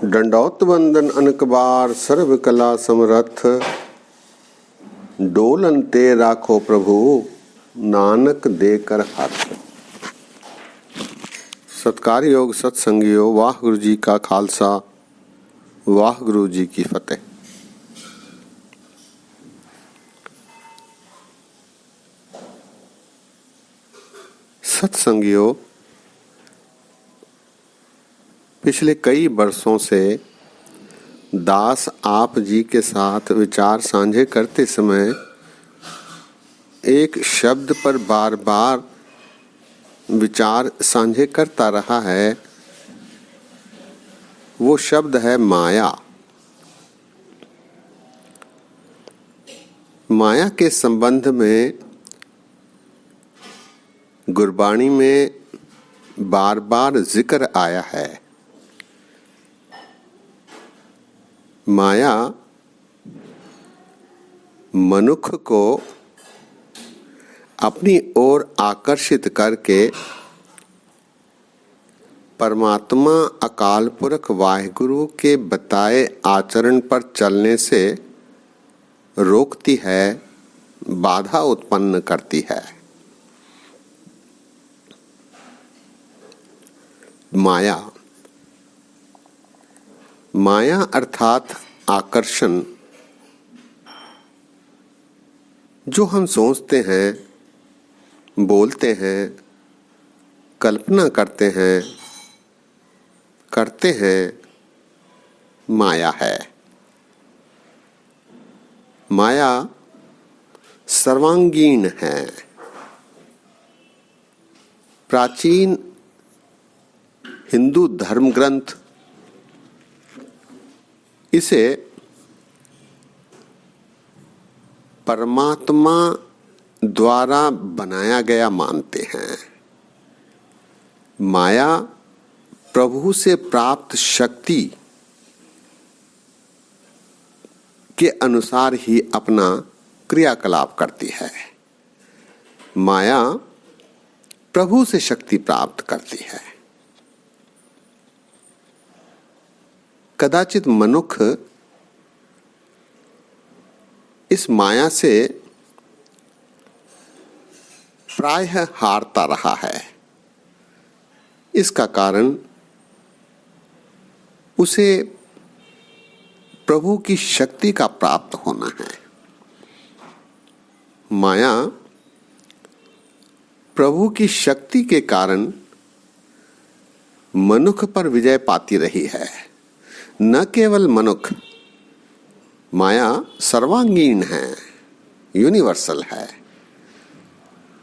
दंडौत वंदन अनक बार सर्व कला समरथ। डोलन ते राखो प्रभु नानक देकर हाथ। सत्कार योग सत्संगियो, वाहिगुरु जी का खालसा, वाहिगुरु जी की फतेह। सत्संगियों, पिछले कई वर्षों से दास आप जी के साथ विचार साझे करते समय एक शब्द पर बार बार विचार साझे करता रहा है। वो शब्द है माया। माया के संबंध में गुरबाणी में बार बार जिक्र आया है। माया मनुष्य को अपनी ओर आकर्षित करके परमात्मा अकाल पुरख वाहिगुरु के बताए आचरण पर चलने से रोकती है, बाधा उत्पन्न करती है। माया अर्थात आकर्षण। जो हम सोचते हैं, बोलते हैं, कल्पना करते हैं, माया है। माया सर्वांगीण है। प्राचीन हिंदू धर्म ग्रंथ इसे परमात्मा द्वारा बनाया गया मानते हैं। माया प्रभु से प्राप्त शक्ति के अनुसार ही अपना क्रियाकलाप करती है। माया प्रभु से शक्ति प्राप्त करती है। कदाचित मनुष्य इस माया से प्रायः हारता रहा है। इसका कारण उसे प्रभु की शक्ति का प्राप्त होना है। माया प्रभु की शक्ति के कारण मनुष्य पर विजय पाती रही है। न केवल मनुष्य, माया सर्वांगीण है, यूनिवर्सल है।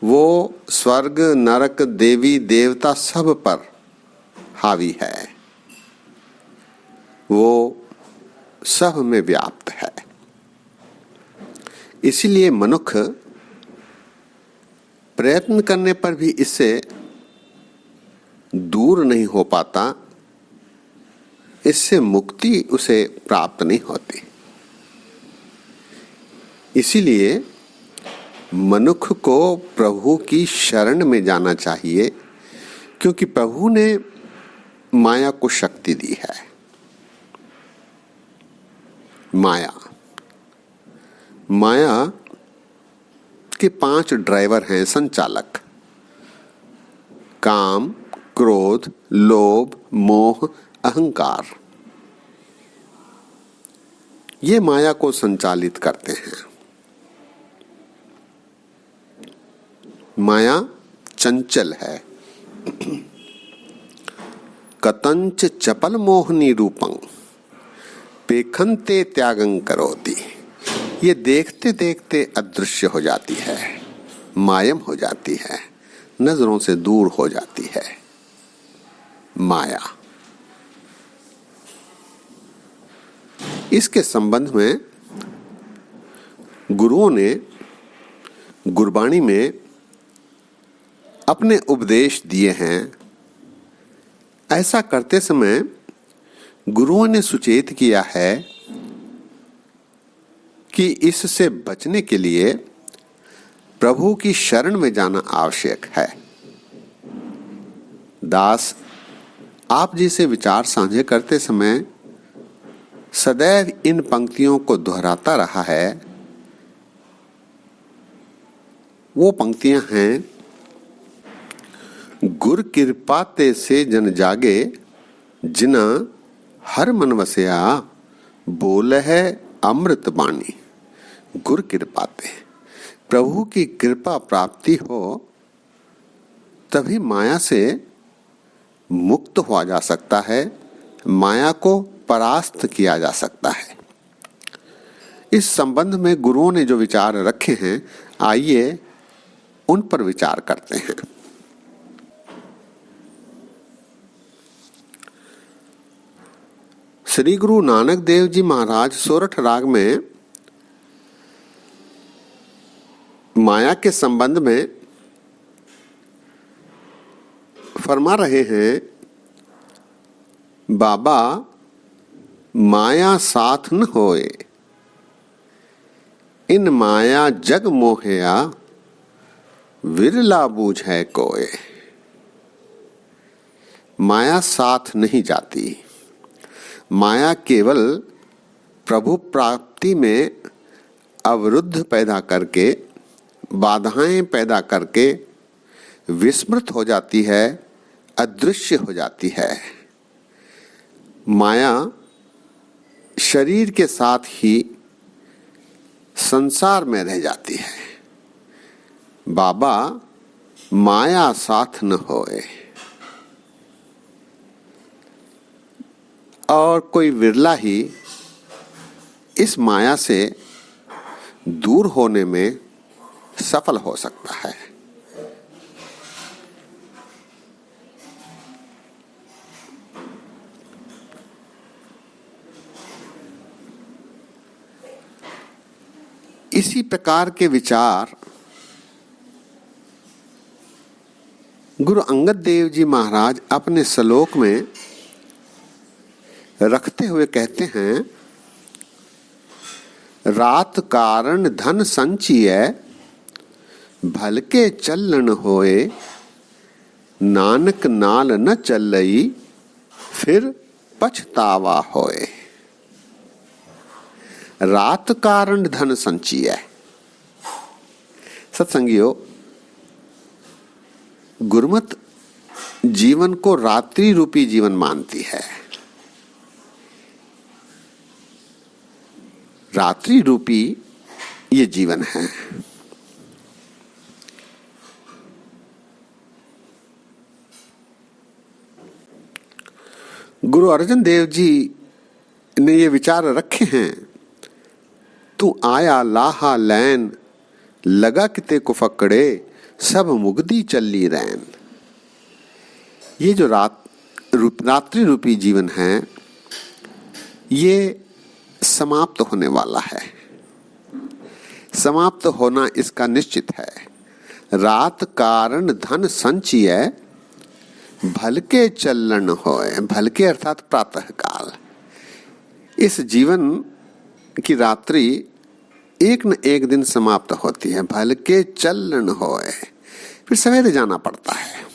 वो स्वर्ग, नरक, देवी देवता सब पर हावी है। वो सब में व्याप्त है। इसीलिए मनुष्य प्रयत्न करने पर भी इससे दूर नहीं हो पाता। इससे मुक्ति उसे प्राप्त नहीं होती। इसीलिए मनुष्य को प्रभु की शरण में जाना चाहिए, क्योंकि प्रभु ने माया को शक्ति दी है। माया के 5 ड्राइवर हैं, संचालक। काम, क्रोध, लोभ, मोह, अहंकार। ये माया को संचालित करते हैं। माया चंचल है। कतंच चपल मोहनी रूपं पेखन्ते त्यागं करोति। ये देखते देखते अदृश्य हो जाती है, मायम हो जाती है, नजरों से दूर हो जाती है। माया। इसके संबंध में गुरुओं ने गुरबाणी में अपने उपदेश दिए हैं। ऐसा करते समय गुरुओं ने सुचेत किया है कि इससे बचने के लिए प्रभु की शरण में जाना आवश्यक है। दास आप जी से विचार साझे करते समय सदैव इन पंक्तियों को दोहराता रहा है। वो पंक्तियां हैं, गुर कृपा ते से जन जागे, जिना हर मन वसया, बोल है अमृत बाणी। गुर कृपा ते, प्रभु की कृपा प्राप्ति हो तभी माया से मुक्त हुआ जा सकता है, माया को परास्त किया जा सकता है। इस संबंध में गुरुओं ने जो विचार रखे हैं, आइए उन पर विचार करते हैं। श्री गुरु नानक देव जी महाराज सोरठ राग में माया के संबंध में फरमा रहे हैं, बाबा माया साथ न होए, इन माया जग मोहया, विरला बूझै कोय। माया साथ नहीं जाती। माया केवल प्रभु प्राप्ति में अवरुद्ध पैदा करके, बाधाएं पैदा करके विस्मृत हो जाती है, अदृश्य हो जाती है। माया शरीर के साथ ही संसार में रह जाती है। बाबा माया साथ न होए, और कोई विरला ही इस माया से दूर होने में सफल हो सकता है। इसी प्रकार के विचार गुरु अंगद देव जी महाराज अपने श्लोक में रखते हुए कहते हैं, रात कारण धन संचिय, भलके चलन होए, नानक नाल न चलई, फिर पछतावा होए। रात कारण धन संचिय। सत्संगियों, गुरमत जीवन को रात्रि रूपी जीवन मानती है। रात्रि रूपी ये जीवन है। गुरु अर्जन देव जी ने ये विचार रखे हैं, तू आया लाहा लैन, लगा किते को फकड़े, सब मुगदी चली रैन। ये जो रात्रि रूपी जीवन है, ये समाप्त होने वाला है। समाप्त होना इसका निश्चित है। रात कारण धन संचिय, भलके चलन होए। भलके अर्थात प्रातः काल। इस जीवन की रात्रि एक न एक दिन समाप्त होती है। भलके चलन होए, फिर सवेरे जाना पड़ता है।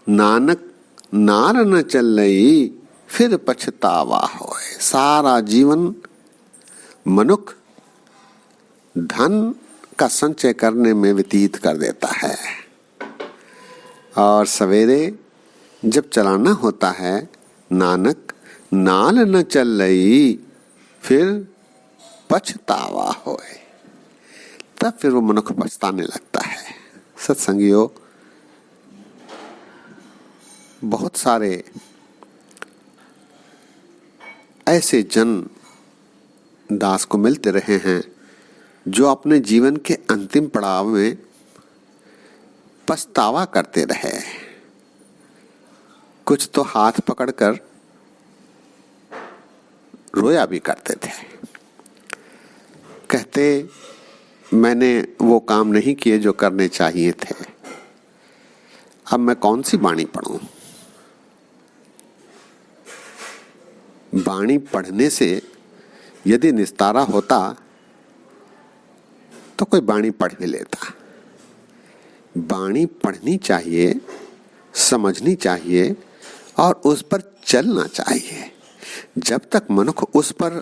नानक नार न चलई, फिर पछतावा होए। सारा जीवन मनुष्य धन का संचय करने में व्यतीत कर देता है, और सवेरे जब चलाना होता है, नानक नाल न चलई, फिर पछतावा होए। तब फिर वो मनुष्य पछताने लगता है। सत्संगियों, बहुत सारे ऐसे जन दास को मिलते रहे हैं जो अपने जीवन के अंतिम पड़ाव में पछतावा करते रहे। कुछ तो हाथ पकड़कर रोया भी करते थे। कहते, मैंने वो काम नहीं किए जो करने चाहिए थे, अब मैं कौन सी बाणी पढ़ूं। बाणी पढ़ने से यदि निस्तारा होता तो कोई बाणी पढ़ भी लेता। बाणी पढ़नी चाहिए, समझनी चाहिए और उस पर चलना चाहिए। जब तक मनुष्य उस पर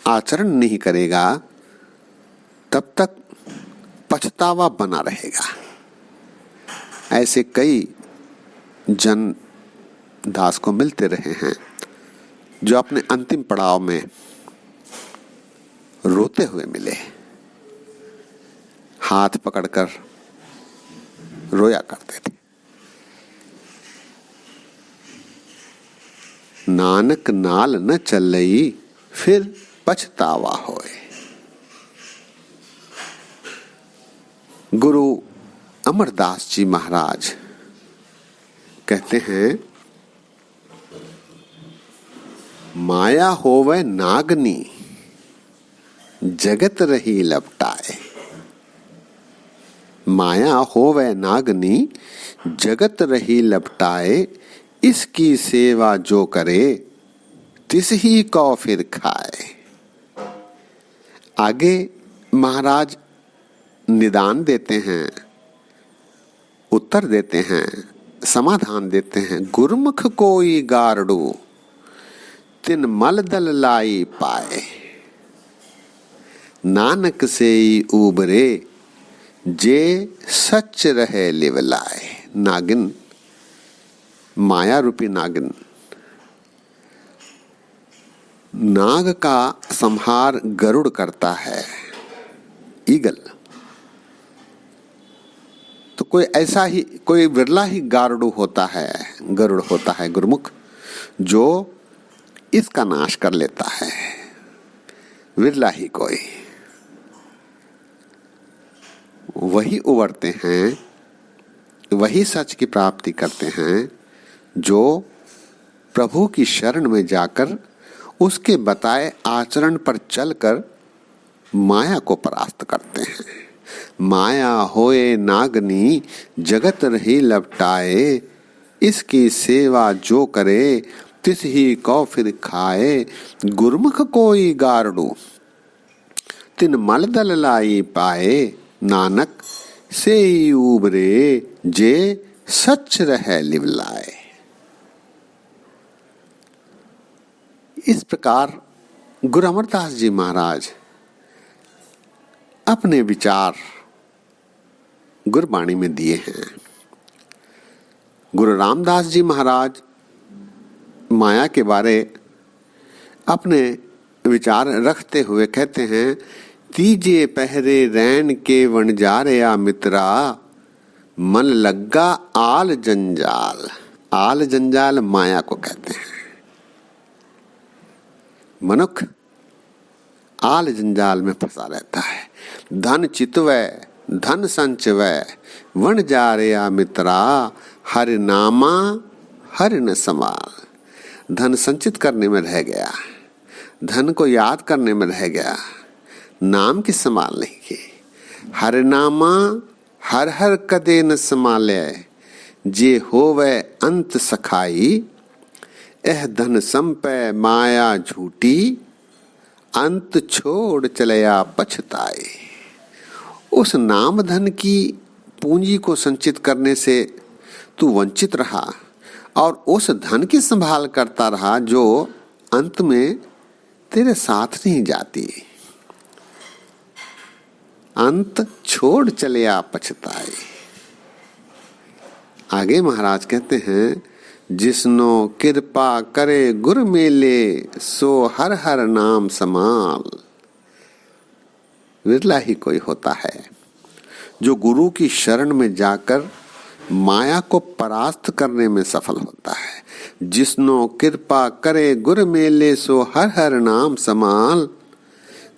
आचरण नहीं करेगा तब तक पछतावा बना रहेगा। ऐसे कई जन दास को मिलते रहे हैं जो अपने अंतिम पड़ाव में रोते हुए मिले, हाथ पकड़कर रोया करते थे। नानक नाल न चलई फिर पछतावा होए। गुरु अमरदास जी महाराज कहते हैं, माया होवे नागनी जगत रही लपटाए। माया होवे नागनी जगत रही लपटाए, इसकी सेवा जो करे तिस ही को फिर खाए। आगे महाराज निदान देते हैं, उत्तर देते हैं, समाधान देते हैं। गुरमुख कोई गारडू तिन मल दल लाई पाए, नानक से ही उबरे जे सच रहे लिवलाए। नागिन, माया रूपी नागिन, नाग का संहार गरुड़ करता है, ईगल। तो कोई ऐसा ही, कोई विरला ही गारुड़ होता है, गरुड़ होता है गुरुमुख, जो इसका नाश कर लेता है। विरला ही कोई, वही उबरते हैं, वही सच की प्राप्ति करते हैं जो प्रभु की शरण में जाकर उसके बताए आचरण पर चलकर माया को परास्त करते हैं। माया होए नागनी जगत रही लपटाए, इसकी सेवा जो करे तिस ही को फिर खाए। गुरमुख कोई गारडू तिन मल दल लाई पाए, नानक से ही उबरे जे सच रहे लिवलाए। इस प्रकार गुरु अमरदास जी महाराज अपने विचार गुरबाणी में दिए हैं। गुरु रामदास जी महाराज माया के बारे अपने विचार रखते हुए कहते हैं, तीजे पहरे रैन के वणजारया मित्रा, मन लग्गा आल जंजाल। आल जंजाल माया को कहते हैं। मनुष्य आल जंजाल में फंसा रहता है। धन चितवै धन संचवै वणजारया मित्रा, हरि नामा हरि न समाल। धन संचित करने में रह गया, धन को याद करने में रह गया, नाम की संभाल नहीं की। हर नामा हर हर कदे न संभाले, जे होवे अंत सखाई। एह धन संपै माया झूठी, अंत छोड़ चलया पछताए। उस नाम धन की पूंजी को संचित करने से तू वंचित रहा और उस धन की संभाल करता रहा जो अंत में तेरे साथ नहीं जाती। अंत छोड़ चलया पछताए। आगे महाराज कहते हैं, जिसनो कृपा करे गुर मेले, सो हर हर नाम समाल। विरला ही कोई होता है जो गुरु की शरण में जाकर माया को परास्त करने में सफल होता है। जिसनो कृपा करे गुर मेले, सो हर हर नाम समाल।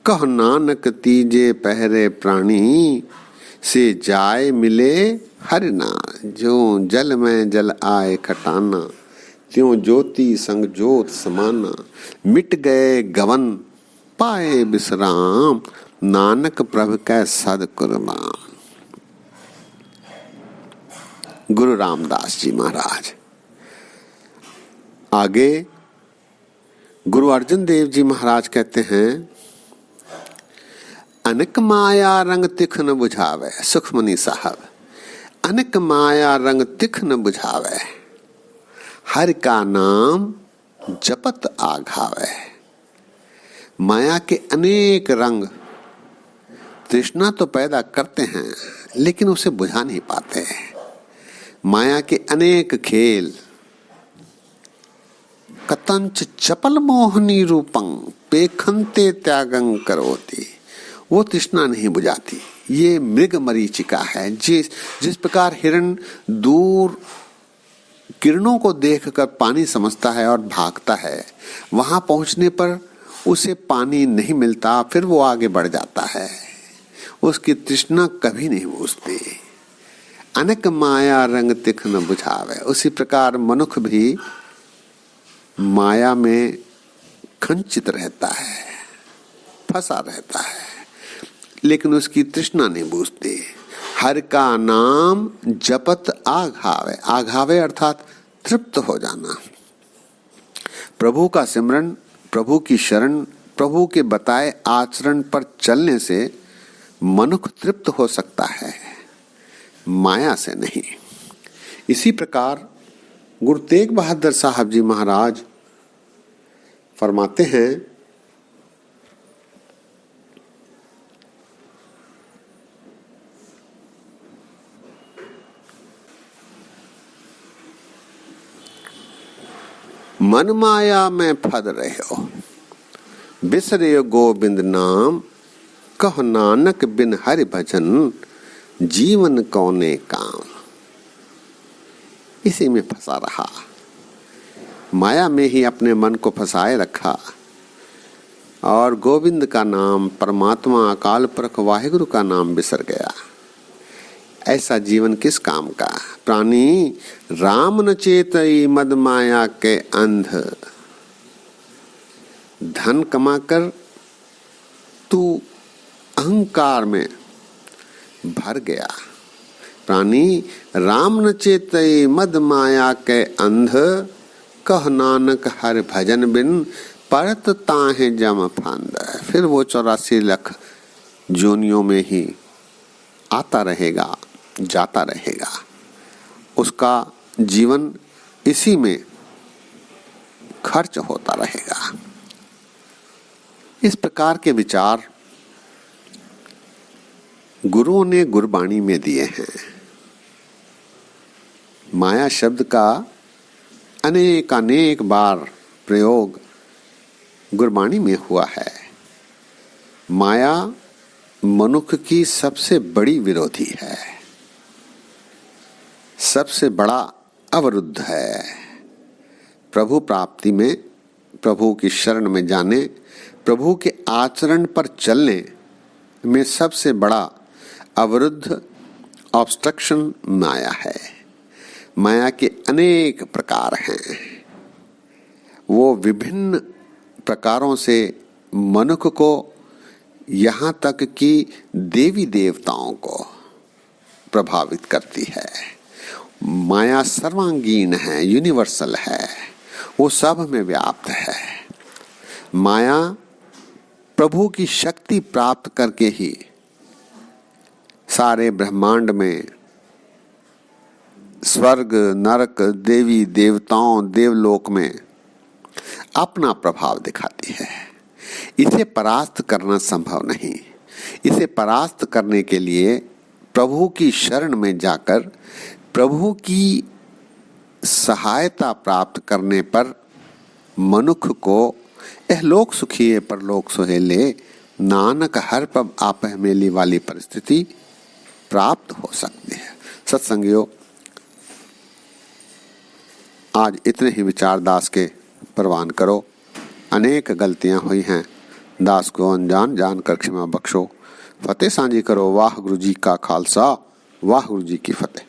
कह नानक तीजे पहरे प्राणी, से जाए मिले हरि नाम। जो जल में जल आए खटाना, त्यों ज्योति संग ज्योत समाना। मिट गए गवन पाए विश्राम, नानक प्रभु कै सद कुर्बान। गुरु रामदास जी महाराज। आगे गुरु अर्जुन देव जी महाराज कहते हैं, अनेक माया रंग तिख न बुझावे। सुखमनी साहब, अनेक माया रंग तिख न बुझावे, हरि का नाम जपत आघावे। माया के अनेक रंग तृष्णा तो पैदा करते हैं लेकिन उसे बुझा नहीं पाते। माया के अनेक खेल कतंच चपल मोहनी रूपं पेखंते त्यागं करोति, वो तृष्णा नहीं बुझाती। ये मृग मरीचिका है। जिस प्रकार हिरण दूर किरणों को देखकर पानी समझता है और भागता है, वहां पहुंचने पर उसे पानी नहीं मिलता, फिर वो आगे बढ़ जाता है। उसकी तृष्णा कभी नहीं बुझती। अनक माया रंग तिख न बुझावे। उसी प्रकार मनुष्य भी माया में खंचित रहता है, फंसा रहता है, लेकिन उसकी तृष्णा नहीं बुझती। हर का नाम जपत आघावे। आघावे अर्थात तृप्त हो जाना। प्रभु का सिमरन, प्रभु की शरण, प्रभु के बताए आचरण पर चलने से मनुष्य तृप्त हो सकता है, माया से नहीं। इसी प्रकार गुरु तेग बहादुर साहब जी महाराज फरमाते हैं, मन माया में फद रहे हो, बिसरे गोविंद नाम, कह नानक बिन हरि भजन, जीवन कौने काम। इसी में फंसा रहा, माया में ही अपने मन को फंसाए रखा और गोविंद का नाम, परमात्मा अकाल पुरख वाहिगुरु का नाम बिसर गया। ऐसा जीवन किस काम का। प्राणी राम न चेतई मद माया के अंध, धन कमाकर तू अहंकार में भर गया। प्राणी राम न चेतई मद माया के अंध, कह नानक हर भजन बिन परत ताहे जम फंद। फिर वो 84 लाख जोनियों में ही आता रहेगा, जाता रहेगा। उसका जीवन इसी में खर्च होता रहेगा। इस प्रकार के विचार गुरुओं ने गुरबाणी में दिए हैं। माया शब्द का अनेक बार प्रयोग गुरबाणी में हुआ है। माया मनुष्य की सबसे बड़ी विरोधी है, सबसे बड़ा अवरुद्ध है। प्रभु प्राप्ति में, प्रभु की शरण में जाने, प्रभु के आचरण पर चलने में सबसे बड़ा अवरुद्ध, ऑब्स्ट्रक्शन माया है। माया के अनेक प्रकार हैं। वो विभिन्न प्रकारों से मनुष्य को, यहाँ तक कि देवी देवताओं को प्रभावित करती है। माया सर्वांगीण है, यूनिवर्सल है, वो सब में व्याप्त है। माया प्रभु की शक्ति प्राप्त करके ही सारे ब्रह्मांड में स्वर्ग, नरक, देवी देवताओं, देवलोक में अपना प्रभाव दिखाती है। इसे परास्त करना संभव नहीं। इसे परास्त करने के लिए प्रभु की शरण में जाकर प्रभु की सहायता प्राप्त करने पर मनुष्य को इहलोक सुखिए परलोक सुहेले, नानक हर पब आपह मेली वाली परिस्थिति प्राप्त हो सकती है। सत्संगियों, आज इतने ही विचार दास के प्रवान करो। अनेक गलतियां हुई हैं, दास को अनजान जानकर क्षमा बख्शो। फतेह सांझी करो। वाह गुरु जी का खालसा, वाह गुरु जी की फतेह।